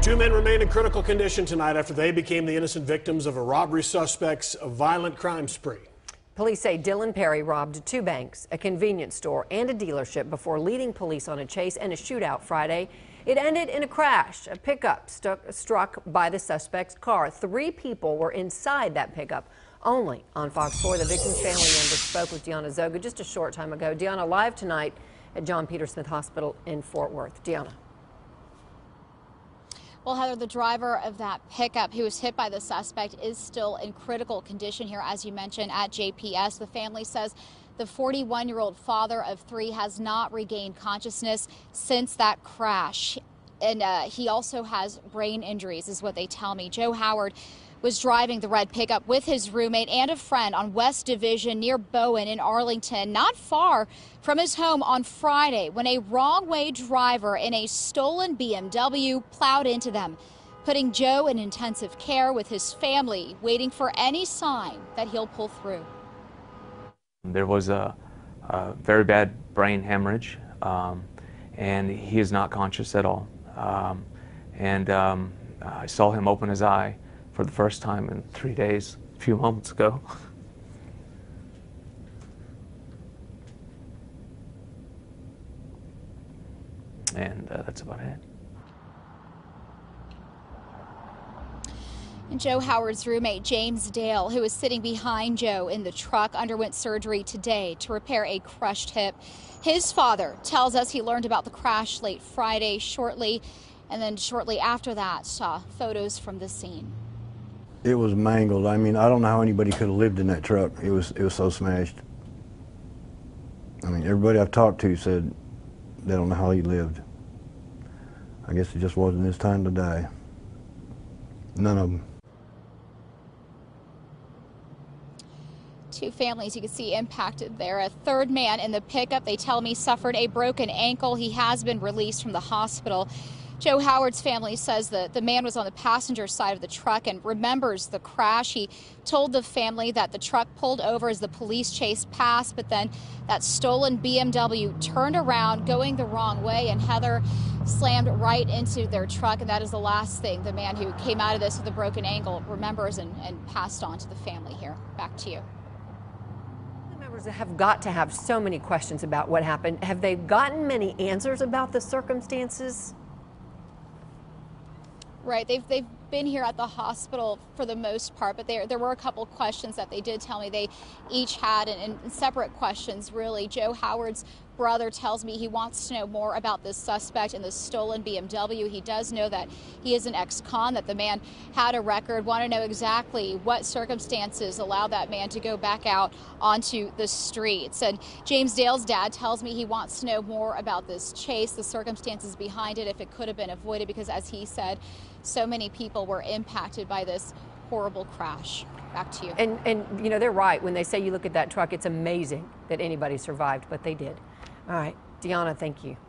Two men remain in critical condition tonight after they became the innocent victims of a robbery suspect's violent crime spree. Police say Dylan Perry robbed two banks, a convenience store, and a dealership before leading police on a chase and a shootout Friday. It ended in a crash. A pickup struck by the suspect's car. 3 people were inside that pickup. Only on Fox 4, the victim's family member spoke with Deanna Zoga just a short time ago. Deanna, live tonight at John Peter Smith Hospital in Fort Worth. Deanna. Well, Heather, the driver of that pickup who was hit by the suspect is still in critical condition here, as you mentioned, at JPS. The family says the 41-year-old father of 3 has not regained consciousness since that crash. And he also has brain injuries, is what they tell me. Joe Howard was driving the red pickup with his roommate and a friend on West Division near Bowen in Arlington, not far from his home on Friday, when a wrong-way driver in a stolen BMW plowed into them, putting Joe in intensive care with his family, waiting for any sign that he'll pull through. There was a very bad brain hemorrhage, and he is not conscious at all. I saw him open his eye for the first time in 3 days, a few moments ago. And that's about it. And Joe Howard's roommate, James Dale, who was sitting behind Joe in the truck, underwent surgery today to repair a crushed hip. His father tells us he learned about the crash late Friday, and then shortly after that saw photos from the scene. It was mangled. I mean, I don't know how anybody could have lived in that truck. It was so smashed. I mean, everybody I've talked to said they don't know how he lived. I guess it just wasn't his time to die. None of them. 2 families you can see impacted there. A third man in the pickup, they tell me, suffered a broken ankle. He has been released from the hospital. Joe Howard's family says that the man was on the passenger side of the truck and remembers the crash. He told the family that the truck pulled over as the police chase passed, but then that stolen BMW turned around going the wrong way, and Heather slammed right into their truck. And that is the last thing the man who came out of this with a broken ankle remembers and passed on to the family here. Back to you. Members have got to have so many questions about what happened. Have they gotten many answers about the circumstances? Right, they've been here at the hospital for the most part, but there were a couple questions that they did tell me they each had, and separate questions, really. Joe Howard's brother tells me he wants to know more about this suspect and the stolen BMW. He does know that he is an ex-con, that the man had a record. Want to know exactly what circumstances allow that man to go back out onto the streets. And James Dale's dad tells me he wants to know more about this chase, the circumstances behind it, if it could have been avoided, because as he said, so many people were impacted by this horrible crash. Back to you. And you know, they're right when they say you look at that truck, it's amazing that anybody survived, but they did. All right, Deanna, thank you.